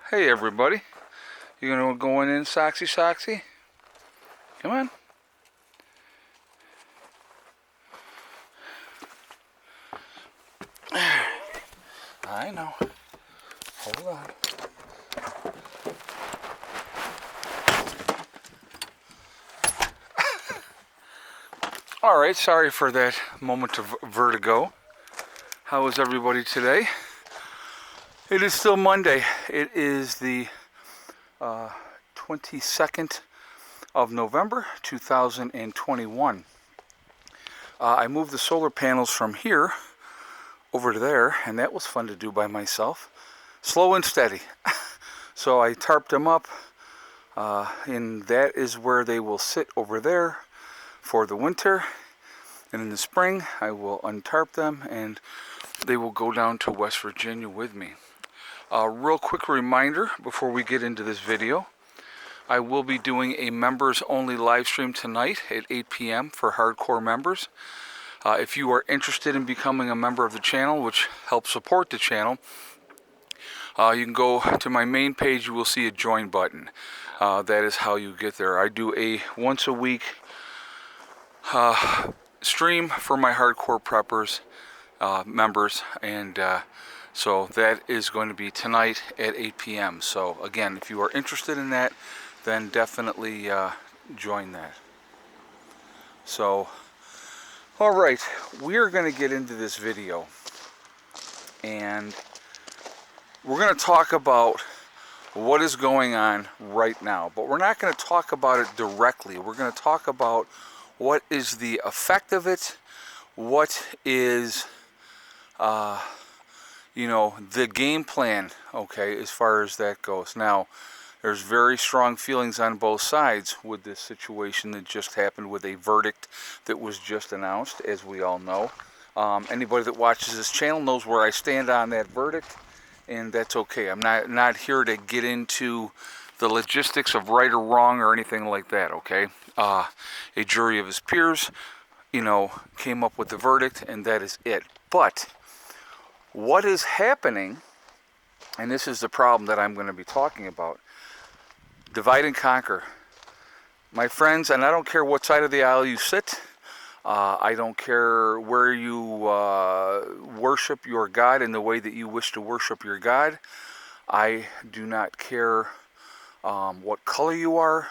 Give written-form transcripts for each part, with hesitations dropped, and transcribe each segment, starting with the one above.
Hey everybody, you gonna go in Soxy? Come on. I know. Hold on. Alright, sorry for that moment of vertigo. How is everybody today? It is still Monday. It is the 22nd of November 2021. I moved the solar panels from here over to there, and that was fun to do by myself. Slow and steady. So I tarped them up, and that is where they will sit over there for the winter. And in the spring, I will untarp them, and they will go down to West Virginia with me. Real quick reminder before we get into this video, I will be doing a members only live stream tonight at 8 p.m. for hardcore members. If you are interested in becoming a member of the channel, which helps support the channel, you can go to my main page. You will see a join button. That is how you get there. I do a once a week stream for my hardcore preppers members, and so that is going to be tonight at 8 p.m. So again, if you are interested in that, then definitely join that. So alright, we are going to get into this video, and we're going to talk about what is going on right now, but we're not going to talk about it directly. We're going to talk about what is the effect of it, what is the game plan, okay, as far as that goes. Now, there's very strong feelings on both sides with this situation that just happened with a verdict that was just announced, as we all know. Anybody that watches this channel knows where I stand on that verdict, and that's okay. I'm not here to get into the logistics of right or wrong or anything like that, okay? A jury of his peers, came up with the verdict, and that is it. But what is happening, and this is the problem that I'm going to be talking about, divide and conquer. My friends, and I don't care what side of the aisle you sit, I don't care where you worship your God in the way that you wish to worship your God. I do not care what color you are,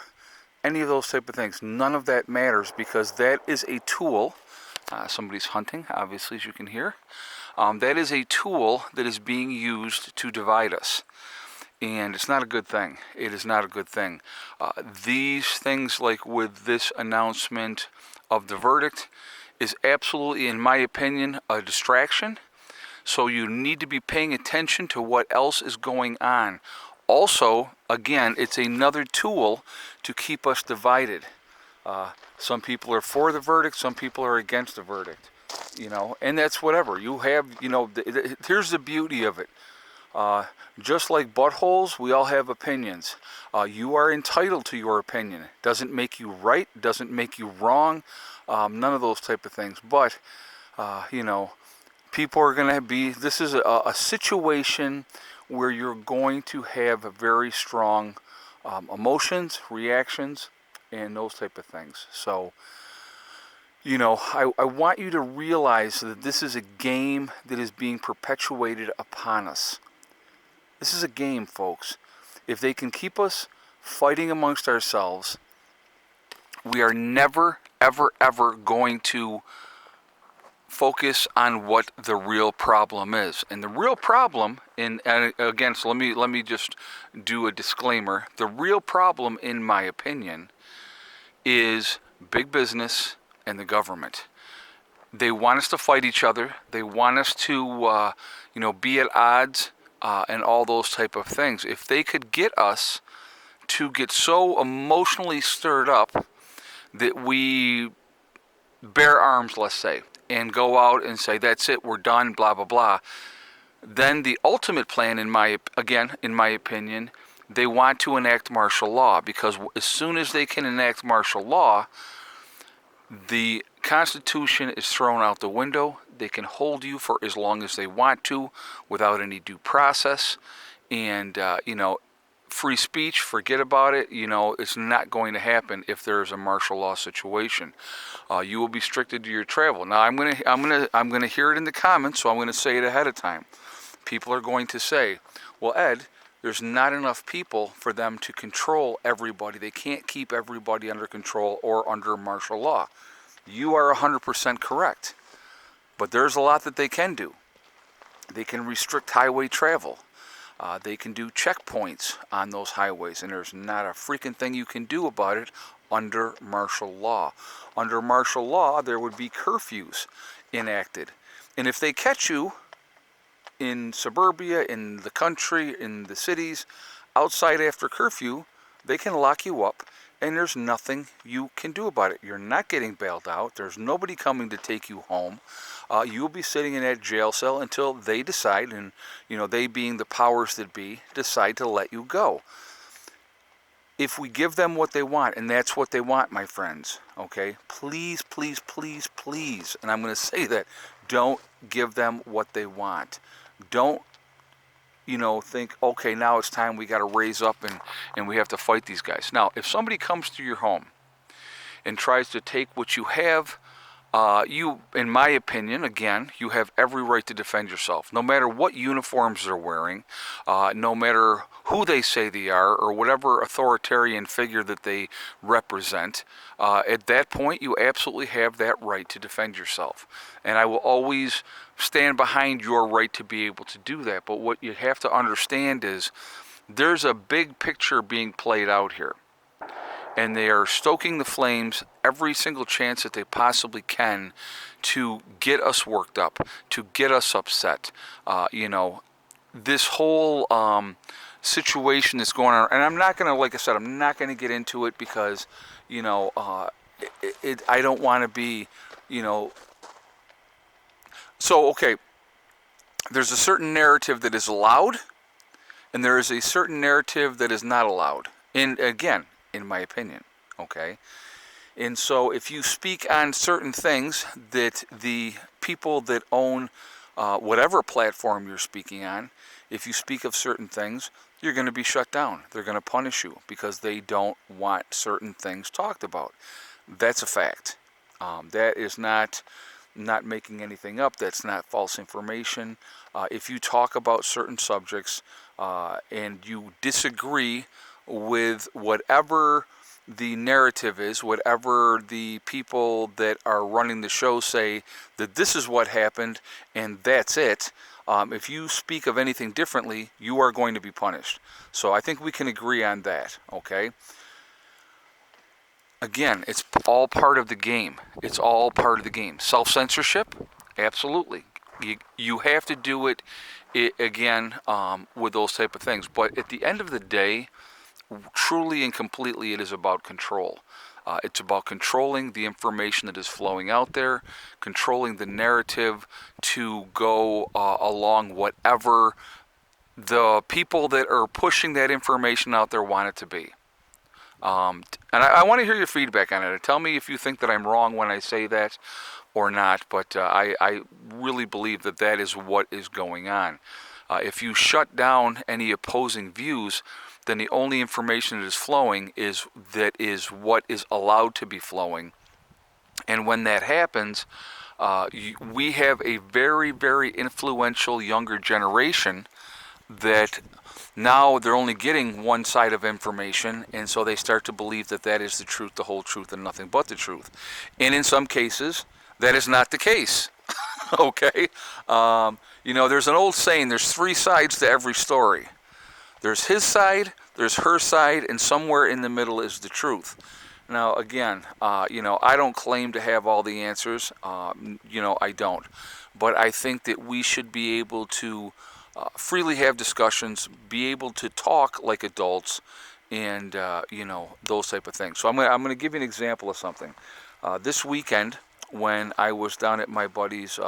any of those type of things. None of that matters, because that is a tool. Somebody's hunting, obviously, as you can hear. That is a tool that is being used to divide us. And it's not a good thing. It is not a good thing. These things, like with this announcement of the verdict, is absolutely, in my opinion, a distraction. So you need to be paying attention to what else is going on. Also, again, it's another tool to keep us divided. Some people are for the verdict, some people are against the verdict. And that's whatever. You have, here's the beauty of it. Just like buttholes, we all have opinions. You are entitled to your opinion. It doesn't make you right, doesn't make you wrong, none of those type of things. But, people are going to be, this is a situation where you're going to have very strong emotions, reactions, and those type of things. So, I want you to realize that this is a game that is being perpetuated upon us. This is a game, folks. If they can keep us fighting amongst ourselves, we are never, ever, ever going to focus on what the real problem is. And the real problem, and again, so let me just do a disclaimer. The real problem, in my opinion, is big business and the government. They want us to fight each other. They want us to, be at odds and all those type of things. If they could get us to get so emotionally stirred up that we bear arms, let's say, and go out and say, that's it, we're done, blah, blah, blah, then the ultimate plan, in my opinion, they want to enact martial law, because as soon as they can enact martial law, the Constitution is thrown out the window. They can hold you for as long as they want to without any due process. And, free speech, forget about it. You know, it's not going to happen if there's a martial law situation. You will be restricted to your travel. Now, I'm gonna hear it in the comments, so I'm gonna say it ahead of time. People are going to say, "Well, Ed, there's not enough people for them to control everybody. They can't keep everybody under control or under martial law." You are 100% correct, but there's a lot that they can do. They can restrict highway travel. They can do checkpoints on those highways, and there's not a freaking thing you can do about it under martial law. Under martial law, there would be curfews enacted. And if they catch you in suburbia, in the country, in the cities, outside after curfew, they can lock you up, and there's nothing you can do about it. You're not getting bailed out. There's nobody coming to take you home. You'll be sitting in that jail cell until they decide, and they being the powers that be, decide to let you go. If we give them what they want, and that's what they want, my friends, okay? Please, please, please, please, and I'm going to say that, don't give them what they want. Don't, think, okay, now it's time, we got to raise up and we have to fight these guys. Now, if somebody comes to your home and tries to take what you have, you, in my opinion, again, you have every right to defend yourself. No matter what uniforms they're wearing, no matter who they say they are, or whatever authoritarian figure that they represent, at that point, you absolutely have that right to defend yourself. And I will always stand behind your right to be able to do that. But what you have to understand is there's a big picture being played out here. And they are stoking the flames every single chance that they possibly can to get us worked up, to get us upset. This whole situation that's going on, and I'm not going to, like I said, I'm not going to get into it because, I don't want to be, So, okay, there's a certain narrative that is allowed, and there is a certain narrative that is not allowed. And again, in my opinion, okay? And so if you speak on certain things that the people that own whatever platform you're speaking on, if you speak of certain things, you're going to be shut down. They're going to punish you because they don't want certain things talked about. That's a fact. That is not making anything up. That's not false information. If you talk about certain subjects and you disagree with whatever the narrative is, whatever the people that are running the show say that this is what happened and that's it, if you speak of anything differently, you are going to be punished. So I think we can agree on that, okay? Again, it's all part of the game. It's all part of the game. Self-censorship? Absolutely. You have to do it again with those type of things. But at the end of the day, truly and completely, it is about control. It's about controlling the information that is flowing out there, controlling the narrative to go along whatever the people that are pushing that information out there want it to be. And I want to hear your feedback on it. Tell me if you think that I'm wrong when I say that or not, but I really believe that that is what is going on. If you shut down any opposing views, then the only information that is flowing is what is allowed to be flowing. And when that happens, we have a very, very influential younger generation that now they're only getting one side of information, and so they start to believe that that is the truth, the whole truth, and nothing but the truth. And in some cases, that is not the case. Okay? There's an old saying, there's three sides to every story. There's his side, there's her side, and somewhere in the middle is the truth. Now, again, I don't claim to have all the answers. I don't. But I think that we should be able to freely have discussions, be able to talk like adults, and, those type of things. So I'm going to give you an example of something. This weekend, when I was down at my buddy's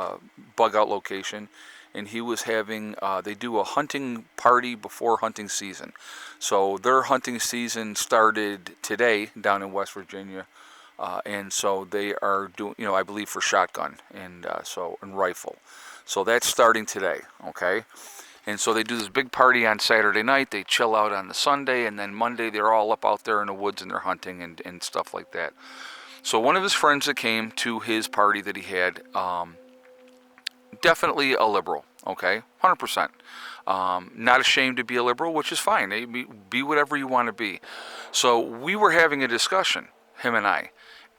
bug out location, and he was having, they do a hunting party before hunting season. So their hunting season started today down in West Virginia, and so they are doing, I believe for shotgun and rifle. So that's starting today, okay? And so they do this big party on Saturday night. They chill out on the Sunday, and then Monday they're all up out there in the woods and they're hunting and stuff like that. So one of his friends that came to his party that he had, definitely a liberal, okay, 100%. Not ashamed to be a liberal, which is fine. Be whatever you want to be. So we were having a discussion, him and I.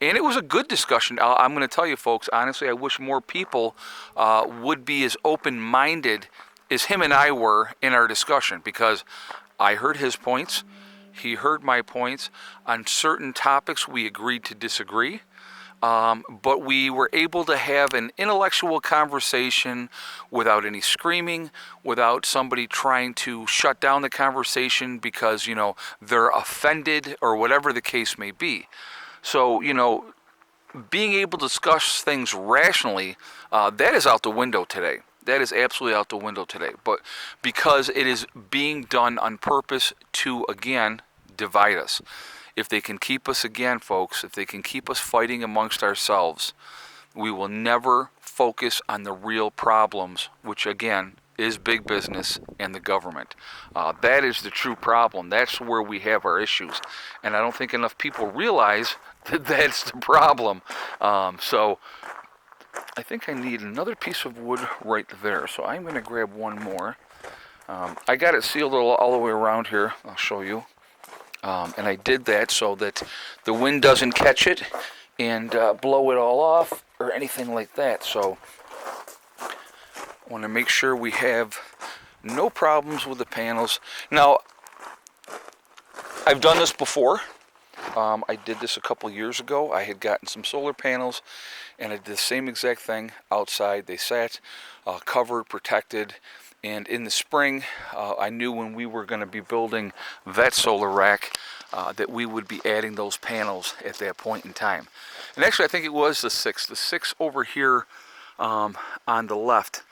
And it was a good discussion. I'm going to tell you, folks, honestly, I wish more people would be as open-minded as him and I were in our discussion, because I heard his points, he heard my points. On certain topics, we agreed to disagree. But we were able to have an intellectual conversation without any screaming, without somebody trying to shut down the conversation because, they're offended or whatever the case may be. So, being able to discuss things rationally, that is out the window today. That is absolutely out the window today. But because it is being done on purpose to, again, divide us. If they can keep us, again, folks, if they can keep us fighting amongst ourselves, we will never focus on the real problems, which, again, is big business and the government. That is the true problem. That's where we have our issues. And I don't think enough people realize that that's the problem. So I think I need another piece of wood right there. So I'm going to grab one more. I got it sealed all the way around here. I'll show you. And I did that so that the wind doesn't catch it and blow it all off or anything like that. So I want to make sure we have no problems with the panels. Now, I've done this before. I did this a couple years ago. I had gotten some solar panels and I did the same exact thing outside. They sat covered, protected. And in the spring, I knew when we were going to be building that solar rack that we would be adding those panels at that point in time. And actually, I think it was the 6. The 6 over here on the left,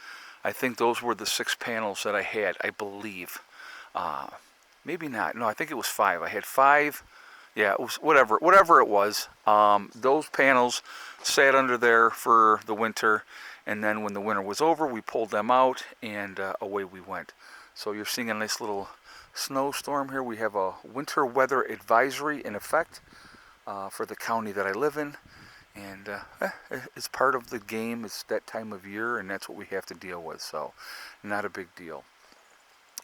I think those were the 6 panels that I had, I believe. Maybe not. No, I think it was 5. I had 5. Yeah, it was whatever it was. Those panels sat under there for the winter. And then when the winter was over, we pulled them out and away we went. So you're seeing a nice little snowstorm here. We have a winter weather advisory in effect for the county that I live in. And it's part of the game. It's that time of year, and that's what we have to deal with. So not a big deal.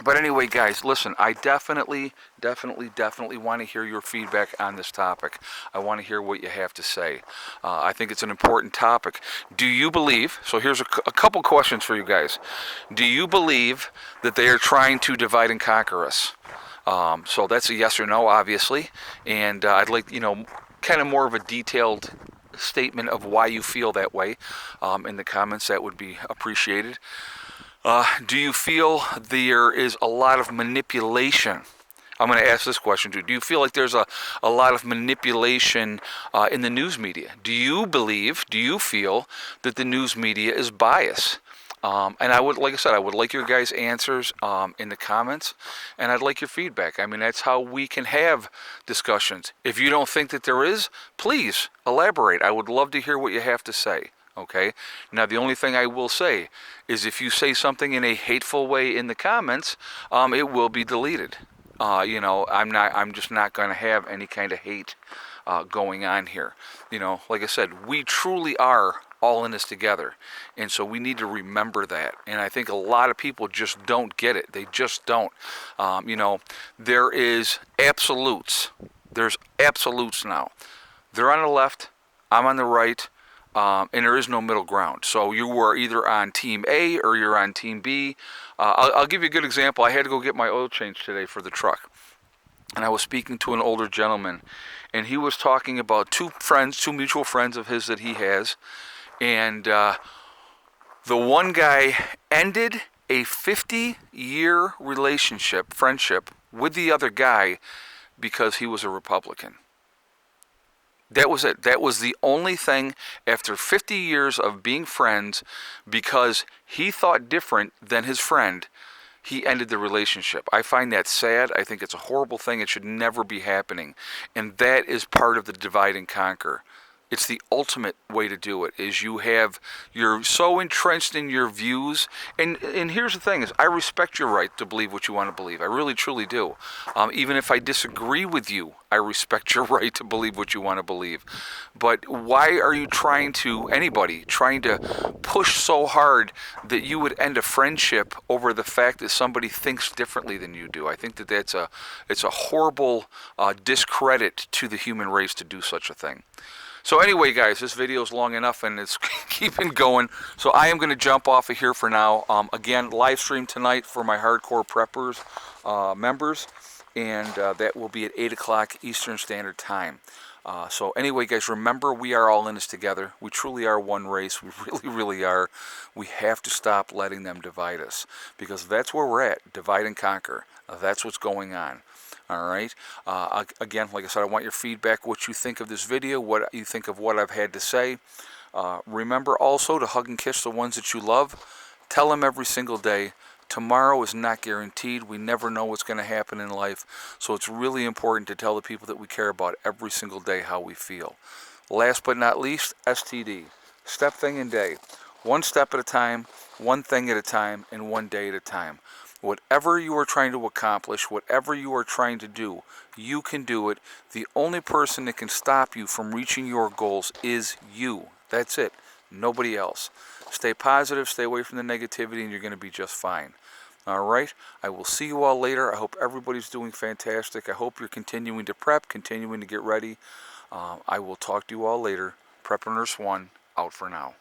But anyway, guys, listen, I definitely want to hear your feedback on this topic. I want to hear what you have to say. I think it's an important topic. Do you believe, so here's a couple questions for you guys. Do you believe that they are trying to divide and conquer us? So that's a yes or no, obviously. And I'd like, kind of more of a detailed statement of why you feel that way in the comments. That would be appreciated. Do you feel there is a lot of manipulation? I'm going to ask this question too. Do you feel like there's a lot of manipulation in the news media? Do you feel that the news media is biased? And I would like your guys' answers in the comments, and I'd like your feedback. I mean, that's how we can have discussions. If you don't think that there is, please elaborate. I would love to hear what you have to say. Okay. Now, the only thing I will say is if you say something in a hateful way in the comments, it will be deleted. I'm just not going to have any kind of hate going on here. Like I said, we truly are all in this together. And so we need to remember that. And I think a lot of people just don't get it. They just don't. There is absolutes. There's absolutes now. They're on the left. I'm on the right. And there is no middle ground. So you are either on Team A or you're on Team B. I'll give you a good example. I had to go get my oil change today for the truck. And I was speaking to an older gentleman. And he was talking about two mutual friends of his that he has. And the one guy ended a 50-year friendship with the other guy because he was a Republican. That was it. That was the only thing after 50 years of being friends, because he thought different than his friend, he ended the relationship. I find that sad. I think it's a horrible thing. It should never be happening. And that is part of the divide and conquer. It's the ultimate way to do it. Is you're so entrenched in your views, and here's the thing: is I respect your right to believe what you want to believe. I really truly do. Even if I disagree with you, I respect your right to believe what you want to believe. But why are you anybody trying to push so hard that you would end a friendship over the fact that somebody thinks differently than you do? I think that it's a horrible discredit to the human race to do such a thing. So anyway, guys, this video is long enough and it's keeping going. So I am going to jump off of here for now. Again, live stream tonight for my Hardcore Preppers members, and that will be at 8 o'clock Eastern Standard Time. So anyway, guys, remember, we are all in this together. We truly are one race. We really, really are. We have to stop letting them divide us, because that's where we're at. Divide and conquer. That's what's going on. All right. Again, like I said, I want your feedback, what you think of this video, what you think of what I've had to say. Remember also to hug and kiss the ones that you love. Tell them every single day. Tomorrow is not guaranteed. We never know what's going to happen in life. So it's really important to tell the people that we care about every single day how we feel. Last but not least, STD. Step, thing, and day. One step at a time, one thing at a time, and one day at a time. Whatever you are trying to accomplish, whatever you are trying to do, you can do it. The only person that can stop you from reaching your goals is you. That's it. Nobody else. Stay positive, stay away from the negativity, and you're going to be just fine. All right? I will see you all later. I hope everybody's doing fantastic. I hope you're continuing to prep, continuing to get ready. I will talk to you all later. Prepper Nurse 1, out for now.